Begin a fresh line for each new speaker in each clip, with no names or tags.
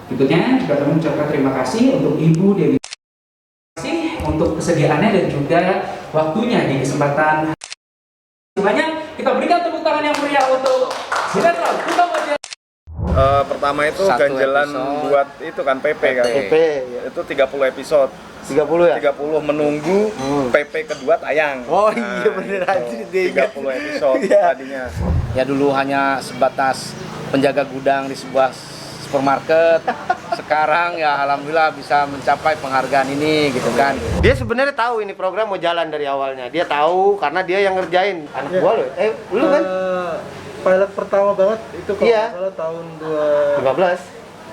Berikutnya juga kami mengucapkan terima kasih untuk Ibu Dewi untuk kesediaannya dan juga waktunya di kesempatan banyak. Kita berikan tepuk tangan yang meriah untuk sinetron Tukang Ojek.
Pertama itu
Satu
ganjelan
episode.
buat itu kan PP kan.
PP.
Itu 30 episode.
30 ya?
30 menunggu PP kedua tayang.
Oh iya bener aja dia ingat.
30 episode
Iya.
tadinya.
Ya dulu hanya sebatas penjaga gudang di sebuah supermarket. Sekarang ya alhamdulillah bisa mencapai penghargaan ini gitu kan.
Dia sebenarnya tahu ini program mau jalan dari awalnya. Dia tahu karena dia yang ngerjain. Anak gua loh. Lu kan?
Pilot pertama banget itu kalau
Iya.
nggak salah tahun
15.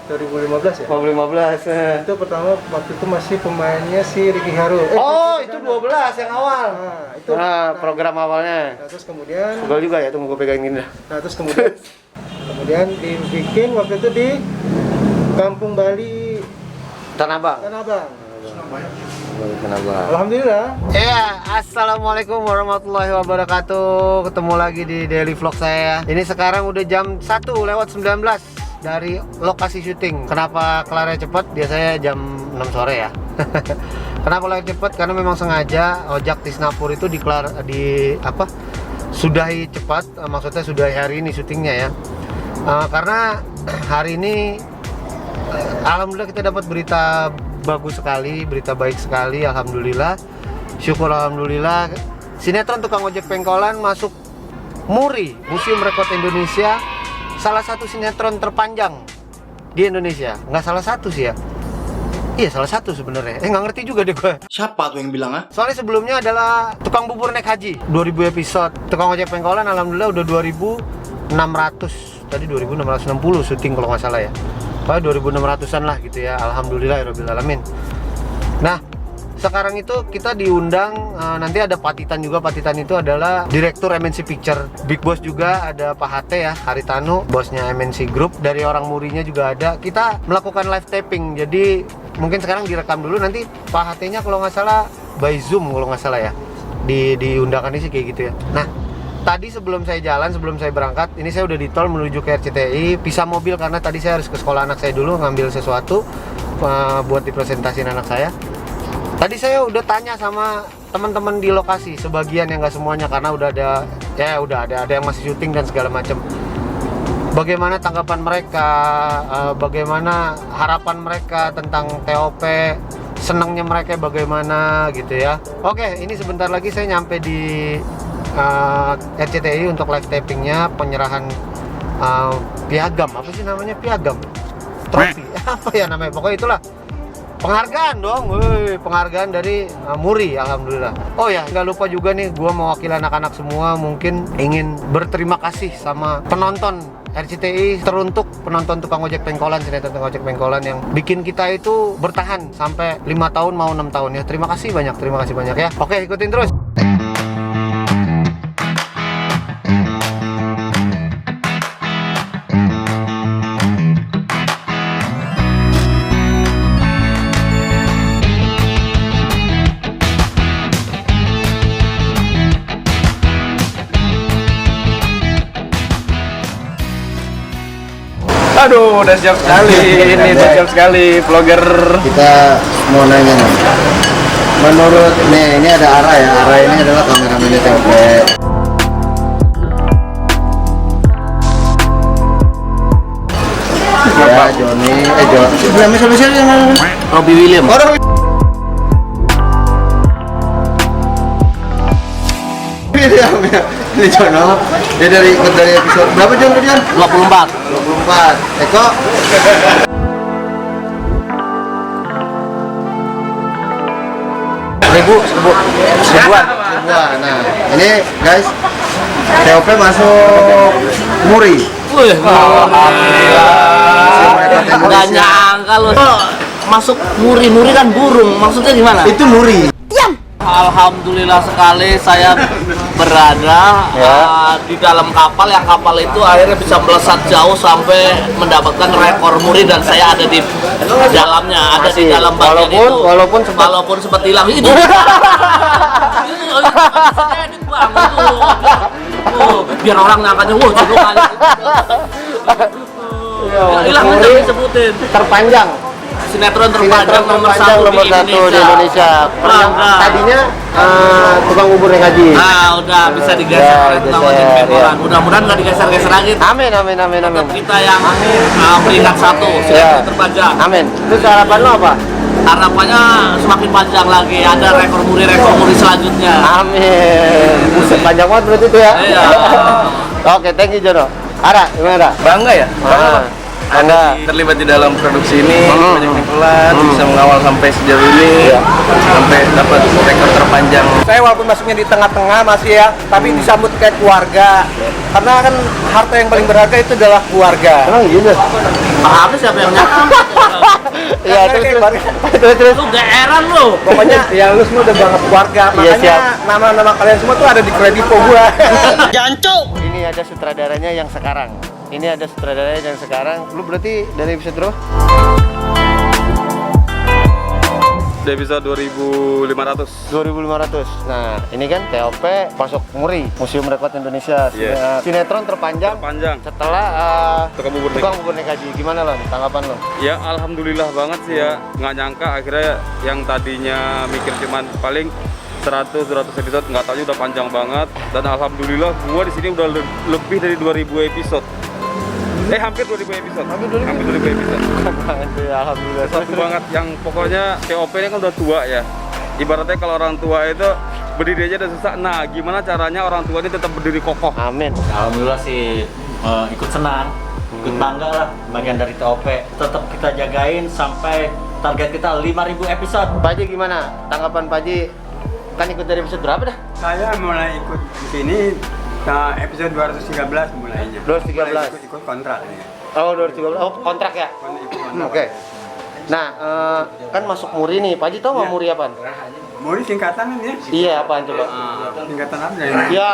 2015 ya.
2015.
Itu pertama waktu itu masih pemainnya si Ricky Haru.
Oh, itu 12 yang awal.
Nah, itu
Program awalnya.
nah, terus kemudian
Google juga ya, tunggu gue pegangin dah.
nah terus kemudian dibikin waktu itu di Kampung Bali
Tanah Abang.
Tanah Abang.
Tanah Abang.
Alhamdulillah.
Ya, assalamualaikum warahmatullahi wabarakatuh. Ketemu lagi di daily vlog saya. Ini sekarang udah jam 1:19 dari lokasi syuting. Kenapa kelarnya cepat? Biasanya jam 6 sore ya. Kenapa kelarnya cepat? Karena memang sengaja ojek di Snapur itu sudahi cepat. Maksudnya sudahi hari ini syutingnya ya. Karena hari ini alhamdulillah kita dapat berita bagus sekali, berita baik sekali, alhamdulillah. Syukur alhamdulillah. Sinetron Tukang Ojek Pengkolan masuk MURI, Museum Rekor Indonesia. Salah satu sinetron terpanjang di Indonesia. Nggak salah satu sih ya. Iya salah satu sebenarnya. Nggak ngerti juga deh gue.
Siapa tuh yang bilang ah?
Soalnya sebelumnya adalah Tukang Bubur Naik Haji 2000 episode. Tukang Ojek Pengkolan alhamdulillah udah 2600. Tadi 2660 syuting kalau nggak salah ya. 2600-an lah gitu ya. Alhamdulillahirabbil alamin. Nah, sekarang itu kita diundang, nanti ada Patitan juga. Patitan itu adalah direktur MNC Picture. Big Boss juga ada Pak HT ya, Haritanu, bosnya MNC Group. Dari orang Murinya juga ada. Kita melakukan live taping. Jadi mungkin sekarang direkam dulu, nanti Pak HT-nya kalau nggak salah by Zoom kalau nggak salah ya. Diundangkan sih kayak gitu ya. Nah, tadi sebelum saya berangkat, ini saya udah di tol menuju ke RCTI, pisah mobil karena tadi saya harus ke sekolah anak saya dulu ngambil sesuatu buat dipresentasiin anak saya. Tadi saya udah tanya sama teman-teman di lokasi, sebagian yang nggak semuanya karena udah ada yang masih syuting dan segala macam. Bagaimana tanggapan mereka, bagaimana harapan mereka tentang TOP, senangnya mereka bagaimana gitu ya. Oke, ini sebentar lagi saya nyampe di RCTI untuk live tapingnya penyerahan piagam, apa sih namanya, piagam trofi apa ya namanya, pokoknya itulah penghargaan dong, penghargaan dari MURI alhamdulillah. Oh ya nggak lupa juga nih, gua mewakili anak-anak semua mungkin ingin berterima kasih sama penonton RCTI, teruntuk penonton Tukang Ojek Pengkolan, sinetron Tukang Ojek Pengkolan yang bikin kita itu bertahan sampai 5 tahun mau 6 tahun ya. Terima kasih banyak ya. Oke, ikutin terus.
Aduh, udah siap sekali. Ini udah siap sekali vlogger.
Kita mau nanya nih. Menurut ini ada Ara ya. Ara ini adalah kameramennya TOP. Ya, Joni. Namanya siapa yang
Robbie William.
William ya. Ini Jono. Dia ikut dari episode berapa Jon tadian?
24.
24. Eko.
Seribuan.
Nah, ini guys, TOP masuk MURI.
Wih, alhamdulillah. Gak nyangka loh. Masuk muri kan burung. Maksudnya gimana?
Itu MURI.
Alhamdulillah sekali saya berada di dalam kapal, yang kapal itu akhirnya bisa melesat jauh sampai mendapatkan rekor muri, dan saya ada di dalamnya, ada di dalam bagian itu. Walaupun sempat hilang itu. Biar orang nyangkanya, wah jeruk kali. Hilang aja disebutin.
terpanjang.
Sinetron
Sinetron
terpanjang nomor
terpanjang
1
nomor 1 di Indonesia. Yang
Bangga.
tadinya tukang bubur yang haji.
Nah, udah bisa digeser
Ya,
oleh tukang ojek
geser,
pengkolan.
ya.
Mudah-mudahan nggak digeser-geser lagi.
Amin, amin, amin, amin.
Tetap kita yang peringkat 1
Ya.
sinetron terpanjang.
Amin. Terus harapan lo apa?
Harapannya semakin panjang lagi, ada rekor muri selanjutnya.
Amin. Buset panjang banget berarti itu ya.
Iya.
Oke, thank you Jono. Ara, gimana?
Bangga ya?
Anda
Terlibat di dalam produksi ini, banyak pengkolan, bisa mengawal sampai sejauh ini,
Iya.
sampai dapat rekor terpanjang.
Saya walaupun masuknya di tengah-tengah masih ya, tapi disambut kayak keluarga. Karena kan harta yang paling berharga itu adalah keluarga.
emang gitu.
Apa siapa yang nyakam?
Iya, terus
Kayak
terus terus.
Lu geeran lu.
Pokoknya ya lu semua udah banget keluarga.
Iya,
Makanya
siap.
nama-nama kalian semua tuh ada di kredipo gua.
Ini ada sutradaranya yang sekarang. Ini ada sutradaranya yang sekarang. Lu berarti dari episode berapa?
Di episode 2500.
2500. Nah, ini kan TOP Pasok Muri, Museum Rekor Indonesia.
Yes.
Sinetron terpanjang
Panjang.
setelah
Tukang bubur
tukang bubur naik haji. Gimana lo? Tanggapan lo?
Ya alhamdulillah banget sih ya. Nggak nyangka akhirnya yang tadinya mikir cuman paling 100 episode, nggak tahu udah panjang banget. Dan alhamdulillah gua di sini udah lebih dari 2000 episode. Hampir 2000 episode. Hampir 2000 episode.
Alhamdulillah.
Satu banget yang pokoknya TOP ini kan udah tua ya. Ibaratnya kalau orang tua itu berdiri aja udah susah. Nah, gimana caranya orang tua ini tetap berdiri kokoh?
Amin.
Alhamdulillah sih ikut senang, ikut bangga lah bagian dari TOP. Tetap kita jagain sampai target kita 5.000 episode.
Pak Haji gimana? Tanggapan Pak Haji kan ikut dari episode berapa dah?
Saya mulai ikut di sini episode 213 mulainya.
213.
Ikut kontrak ya.
Oh, 2013. Oh, kontrak ya?
Ikut kontrak.
Oke. Nah, kan masuk Muri nih. Pak Haji tahu nggak
Iya.
Muri apaan?
Muri singkatan ini ya.
Iya, apaan coba?
Singkatan apa ya?
Ya,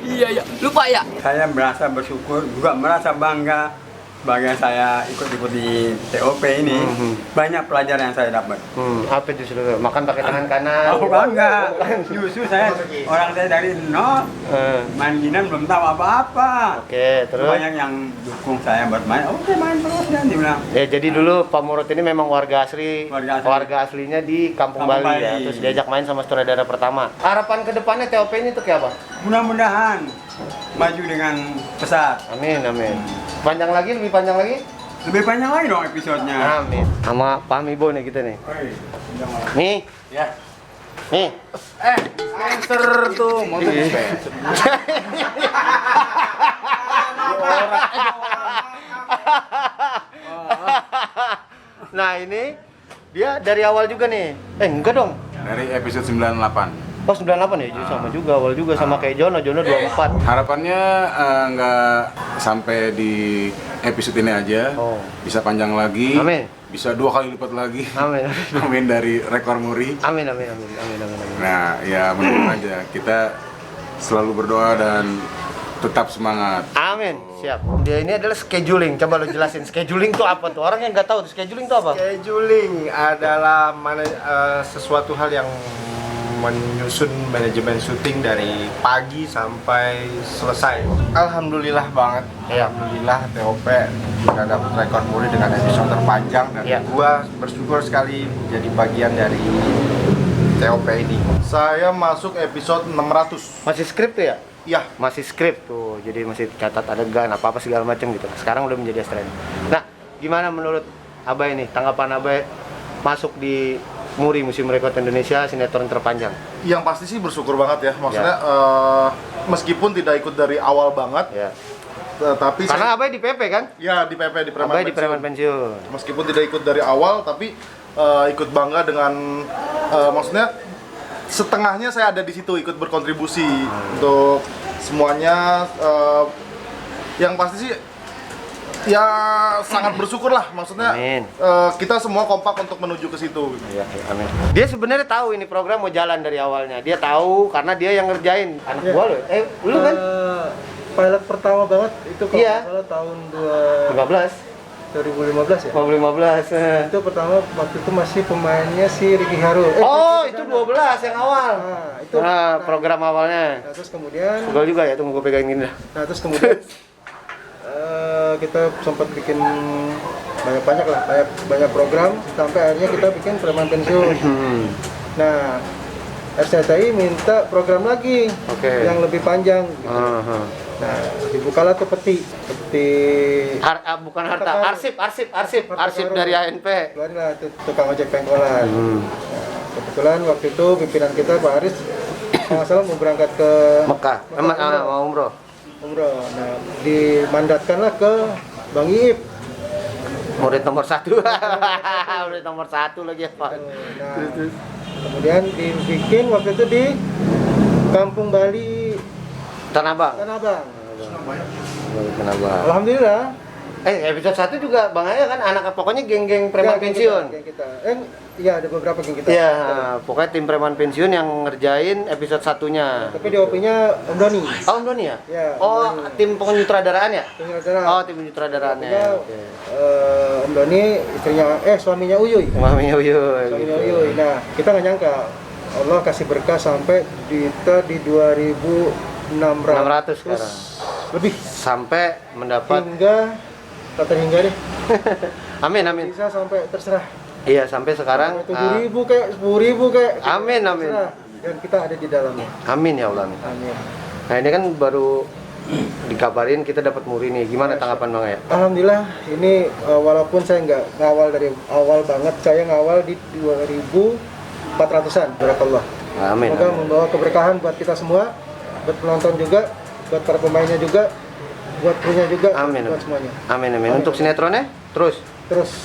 Iya. Lupa ya.
Saya merasa bersyukur, juga merasa bangga bagi saya ikut-ikut di TOP ini. Banyak pelajaran yang saya dapat.
apa itu saudara? Makan pakai tangan kanan.
Oh bangga, justru saya orang saya dari nol, main ginan belum tahu apa-apa.
Oke, terus?
Banyak yang dukung saya buat main. Oke, main terus ya, dibilang.
Ya, jadi dulu Pak Murad ini memang warga asli,
Warga asli.
aslinya di Kampung
Kampung
Bali ya.
Bali.
Terus diajak main sama sutradara pertama. Harapan ke depannya TOP ini tuh kayak apa?
Mudah-mudahan maju dengan pesat.
Amin, amin. Panjang lagi, lebih panjang lagi?
Lebih panjang lagi dong episodenya.
Amin. Sama Pak Mibo nih kita nih. Nih.
Ya.
Nih.
Sponsor tuh, mau
Nah, ini dia dari awal juga nih. Enggak dong.
Dari episode 98.
Oh, 98 ya, jadi sama juga, awal juga sama kayak Jono 24.
Harapannya nggak sampai di episode ini aja, bisa panjang lagi,
Amin.
bisa 2 kali lipat lagi,
Amin.
amin dari rekor Muri.
Amin, amin, amin, amin, amin, amin.
Nah, ya mudah aja kita selalu berdoa dan tetap semangat.
Amin, siap. Dia ini adalah scheduling. Coba lo jelasin scheduling tuh apa tuh? Orang yang nggak tahu tuh scheduling tuh apa?
Scheduling adalah sesuatu hal yang menyusun manajemen syuting dari pagi sampai selesai. Alhamdulillah banget.
Iya.
Alhamdulillah TOP kita dapat rekor muri dengan episode terpanjang dan
Iya.
gua bersyukur sekali jadi bagian dari TOP ini. Saya masuk episode 600.
Masih skrip tuh ya?
Iya.
Masih skrip tuh. Jadi masih catat adegan apa-apa segala macam gitu. Sekarang udah menjadi asisten. Nah, gimana menurut Abai nih? Tanggapan Abai masuk di Muri, Museum Rekor Indonesia, sinetron terpanjang.
Yang pasti sih bersyukur banget ya, maksudnya meskipun tidak ikut dari awal banget,
Ya.
tapi
Karena Abai di PP kan?
ya di PP di Preman
Abai di
Pensiun.
Preman Pensiun.
Meskipun tidak ikut dari awal, tapi ikut bangga dengan maksudnya setengahnya saya ada di situ ikut berkontribusi untuk semuanya. Yang pasti sih ya sangat bersyukur lah, maksudnya
Amin.
kita semua kompak untuk menuju ke situ.
Iya, amin. Dia sebenarnya tahu ini program mau jalan dari awalnya. Dia tahu karena dia yang ngerjain. Anak gua lo. Lu kan?
Pilot pertama banget itu kalau
Iya.
nggak salah tahun
15.
2015 ya.
2015.
Itu pertama waktu itu masih pemainnya si Ricky Haru.
Oh, itu 12 yang awal.
Nah, itu
Program awalnya.
nah, terus kemudian
Google juga ya, tunggu gue pegangin dah.
nah terus kemudian kita sempat bikin banyak program sampai akhirnya kita bikin preman pensiun. Nah, RCTI minta program lagi yang lebih panjang. Gitu. Nah, dibukalah tuh peti
bukan harta, arsip dari ANP.
Keluarlah tuh tukang ojek pengkolan. Nah, kebetulan waktu itu pimpinan kita Pak Aris kalau nggak salah mau berangkat ke
Mekah, mau umroh.
Nah, dimandatkanlah ke Bang Iip.
Murid nomor 1. Murid nomor 1 lagi ya, Pak.
Nah, kemudian dibikin waktu itu di Kampung Bali
Tanah Abang.
Alhamdulillah.
Episode 1 juga Bang Aya kan pokoknya geng-geng preman pensiun.
Geng kita. Iya, ada beberapa geng kita.
Iya, pokoknya tim preman pensiun yang ngerjain episode 1-nya.
Tapi DOP-nya Om Doni.
Oh, Om Doni ya?
Iya.
Oh, tim penyutradaraan ya?
Penyutradara.
Oh, tim penyutradaraannya.
Om Doni suaminya Uyuy.
Suaminya Uyuy.
Nah, kita nggak nyangka Allah kasih berkah sampai kita di 2.600
sekarang.
Lebih
sampai mendapat
hingga deh.
Amin.
Bisa sampai terserah.
Iya, sampai sekarang
7.000 kayak 10.000 kayak.
Amin.
Terserah. Dan kita ada di dalamnya.
Amin ya Allah.
Amin.
Nah, ini kan baru dikabarin kita dapat muri nih. Gimana tanggapan Bang ya?
Alhamdulillah, ini walaupun saya nggak ngawal dari awal banget, saya ngawal di 2.400-an. Barakallah.
Amin.
Semoga membawa keberkahan buat kita semua, buat penonton juga, buat para pemainnya juga, buat krunya juga, buat semuanya.
Amin. Untuk sinetronnya terus.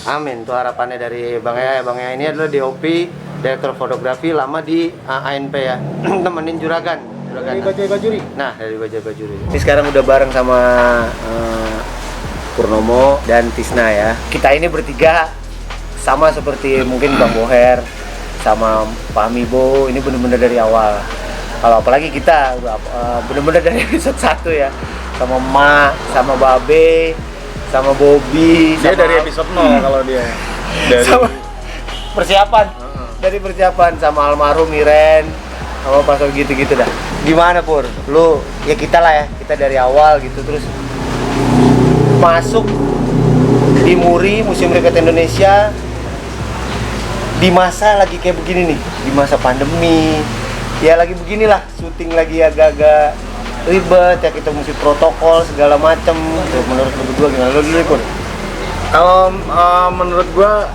Amin. Itu harapannya dari Bang Aya. Bang Aya ini adalah DOP, direktur fotografi lama di ANP ya. Temenin Juragan.
Dari Bajaj Bajuri.
Nah, dari Bajaj Bajuri. Ini sekarang udah bareng sama Purnomo dan Tisna ya. Kita ini bertiga sama seperti mungkin Bang Boher sama Pak Amibo, ini bener-bener dari awal. Kalau apalagi kita bener-bener dari episode 1 ya. Sama Ma, sama Babe, sama Bobby.
Dia dari episode 0 kalau dia. Dari
sama persiapan. Dari persiapan sama almarhum Iren. Sama pas gitu-gitu dah. Gimana Pur? Lu ya kita lah ya. Kita dari awal gitu terus masuk di Muri Museum Riket Indonesia di masa lagi kayak begini nih, di masa pandemi. Ya lagi beginilah, syuting lagi agak-agak ribet ya, kita mesti protokol segala macem. Menurut lu berdua gimana? Lu dulu Pur?
Kalau menurut gua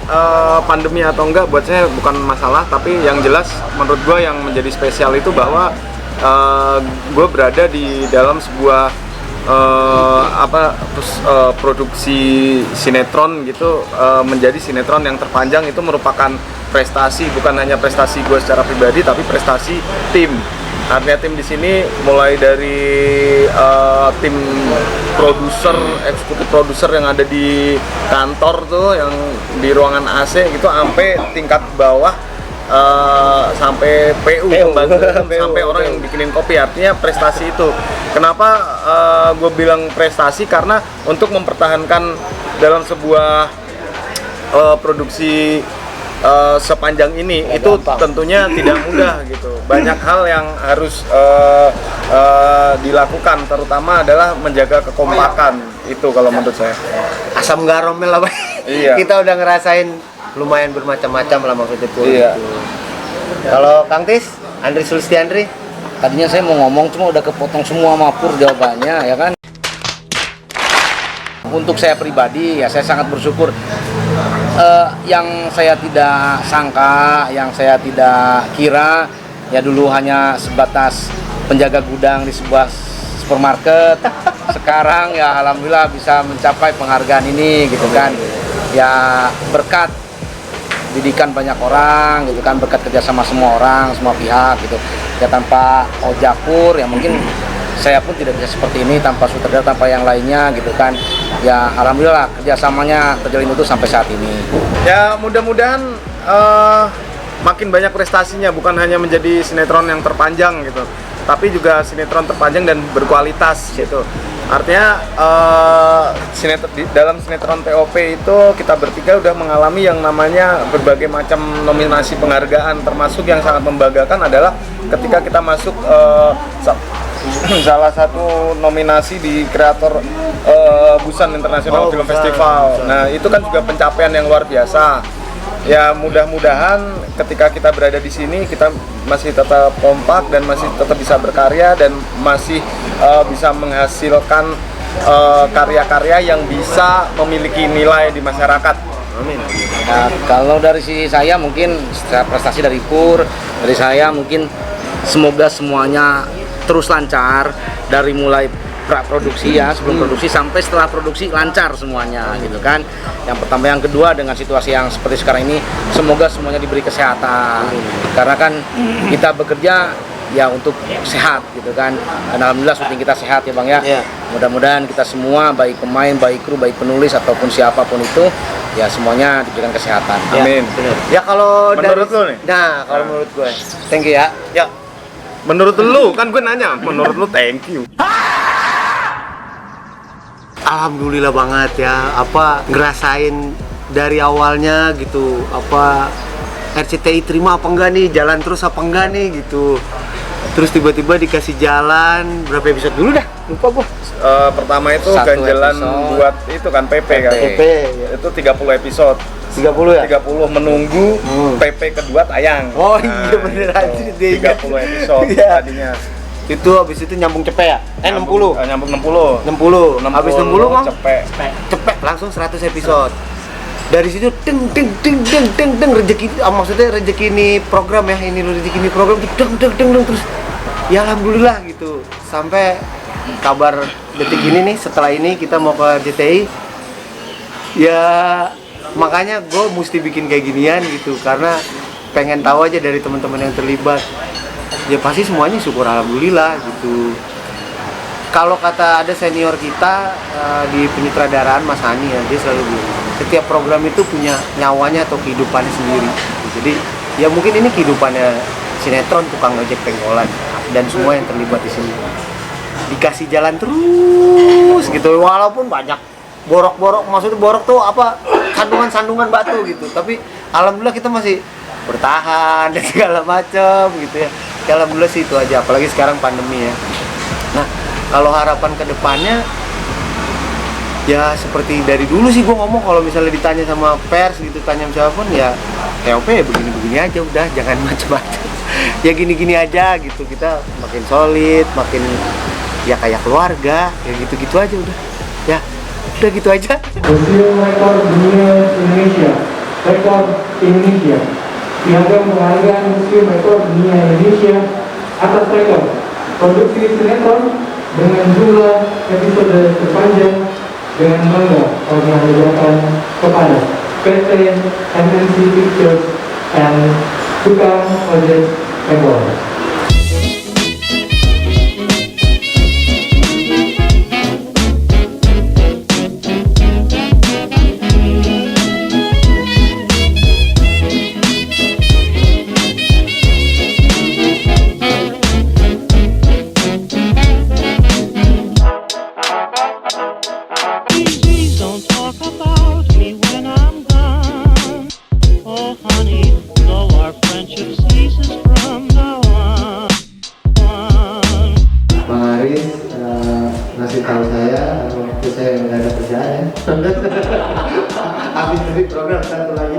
pandemi atau enggak buat saya bukan masalah, tapi yang jelas menurut gua yang menjadi spesial itu bahwa gua berada di dalam sebuah produksi sinetron gitu, menjadi sinetron yang terpanjang. Itu merupakan prestasi, bukan hanya prestasi gua secara pribadi tapi prestasi tim. Artinya tim di sini mulai dari tim produser, eksekutif produser yang ada di kantor tuh, yang di ruangan AC gitu, sampai tingkat bawah, sampai PU, sampai orang yang bikinin kopi. Artinya prestasi itu. Kenapa gue bilang prestasi? Karena untuk mempertahankan dalam sebuah produksi sepanjang ini itu tentunya tidak mudah gitu. Banyak hal yang harus dilakukan, terutama adalah menjaga kekompakan. Itu kalau menurut saya.
Asam garamnya lah, Pak.
Iya.
Kita udah ngerasain lumayan bermacam-macam lah maksudnya Pur.
Iya.
Gitu. Kalau Kang Tis, Andri Sulistiandri,
tadinya saya mau ngomong cuma udah kepotong semua sama Pur jawabannya ya kan. Untuk saya pribadi ya saya sangat bersyukur. Yang saya tidak sangka, yang saya tidak kira ya dulu hanya sebatas penjaga gudang di sebuah supermarket. Sekarang ya alhamdulillah bisa mencapai penghargaan ini gitu kan. Ya berkat didikan banyak orang gitu kan, berkat kerjasama semua orang, semua pihak gitu. Ya tanpa Ojak Pur ya mungkin saya pun tidak bisa seperti ini, tanpa sutradara, tanpa yang lainnya gitu kan. Ya alhamdulillah kerjasamanya terjalin itu sampai saat ini.
Ya mudah-mudahan makin banyak prestasinya, bukan hanya menjadi sinetron yang terpanjang gitu, tapi juga sinetron terpanjang dan berkualitas gitu. Artinya dalam sinetron TOP itu kita bertiga udah mengalami yang namanya berbagai macam nominasi penghargaan, termasuk yang sangat membanggakan adalah ketika kita masuk salah satu nominasi di kreator Busan International Film
Busan.
Festival. Nah, itu kan juga pencapaian yang luar biasa. Ya mudah-mudahan ketika kita berada di sini kita masih tetap kompak dan masih tetap bisa berkarya dan masih bisa menghasilkan karya-karya yang bisa memiliki nilai di masyarakat.
Amin.
Nah, kalau dari sisi saya mungkin secara prestasi dari Pur, dari saya mungkin semoga semuanya terus lancar dari mulai pra-produksi ya, sebelum produksi sampai setelah produksi lancar semuanya gitu kan. Yang pertama, yang kedua dengan situasi yang seperti sekarang ini semoga semuanya diberi kesehatan. Karena kan kita bekerja ya untuk sehat gitu kan. Dan alhamdulillah syuting kita sehat ya Bang ya. Mudah-mudahan kita semua baik pemain, baik kru, baik penulis ataupun siapapun itu ya semuanya diberikan kesehatan.
Amin.
Ya kalau
Menurut lu nih?
Nah, kalau menurut gue. Thank you ya.
Ya. Menurut lu kan gue nanya, menurut lu thank you.
Alhamdulillah banget ya, ngerasain dari awalnya gitu, RCTI terima apa enggak nih, jalan terus apa enggak nih gitu. Terus tiba-tiba dikasih jalan, berapa episode dulu dah? Lupa gua.
Pertama itu
Satu
ganjalan
episode.
buat itu kan PP kan.
PP, ya.
Itu 30 episode.
30 ya?
30 menunggu PP kedua tayang.
Oh iya beneran sih dia.
30 episode
Iya.
tadinya.
Itu habis itu nyambung cepet ya? 60.
Nyambung 60.
60. Habis 60 Mang.
Cepet
Langsung 100 episode. Dari situ deng rezeki, maksudnya rezeki ini program ya, ini lo rezeki ini program deng terus ya alhamdulillah gitu. Sampai kabar detik ini nih, setelah ini kita mau ke RCTI. Ya makanya gue mesti bikin kayak ginian gitu karena pengen tahu aja dari teman-teman yang terlibat. Ya pasti semuanya syukur alhamdulillah gitu. Kalau kata ada senior kita di penyutradaraan Mas Hani ya, dia selalu bilang setiap program itu punya nyawanya atau kehidupannya sendiri. Jadi ya mungkin ini kehidupannya sinetron tukang ojek pengkolan dan semua yang terlibat di sini. Dikasih jalan terus gitu walaupun banyak borok-borok, maksudnya borok tuh sandungan batu gitu. Tapi alhamdulillah kita masih bertahan dan segala macam gitu ya. Alhamdulillah sih itu aja, apalagi sekarang pandemi ya. Nah, kalau harapan ke depannya ya seperti dari dulu sih gue ngomong, kalau misalnya ditanya sama pers gitu, tanya siapapun ya TOP ya begini-begini aja udah, jangan macam-macam. Ya gini-gini aja gitu, kita makin solid, makin ya kayak keluarga, ya gitu-gitu aja udah. Ya, udah gitu aja.
Museum Rekor Dunia Indonesia, Rekor Indonesia. Piagam penghargaan Museum Rekor Dunia Indonesia atas rekor produksi sinetron dengan jumlah episode terpanjang dengan bangga kami anugerahkan kepada PT MNC Pictures and Tukang Ojek Pengkolan.
Habis dari program satu lagi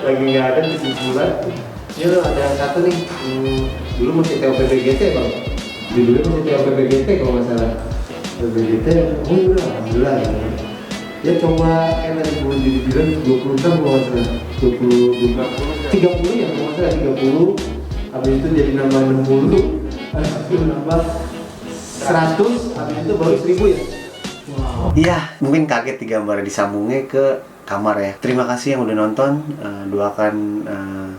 lagi nggak ada 7 bulan. Ya ada satu nih, dulu masih TOPBGT bang, judulnya masih TOPBGT kalau nggak salah. TOPBGT, udah alhamdulillah ya. Ya coba tadi gue dibilang 20 tahun kalau nggak salah, 30 ya kalau nggak salah 30. Habis itu jadi nambah 60, habis itu nambah 100, habis itu baru 1000 ya. Iya, mungkin kaget digambar disambungnya ke kamar ya. Terima kasih yang udah nonton. Doakan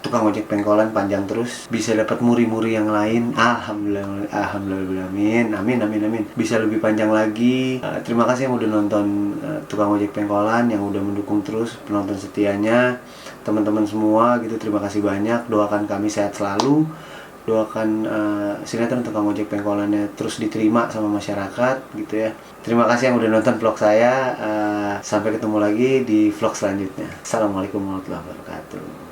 tukang ojek pengkolan panjang terus, bisa dapat muri-muri yang lain. Alhamdulillah, alhamdulillah, amin, amin, amin, amin. Bisa lebih panjang lagi. Terima kasih yang udah nonton tukang ojek pengkolan, yang udah mendukung terus, penonton setianya, teman-teman semua gitu. Terima kasih banyak. Doakan kami sehat selalu. Doakan sinetron tukang ojek pengkolannya terus diterima sama masyarakat gitu ya. Terima kasih yang udah nonton vlog saya. Sampai ketemu lagi di vlog selanjutnya. Assalamualaikum warahmatullahi wabarakatuh.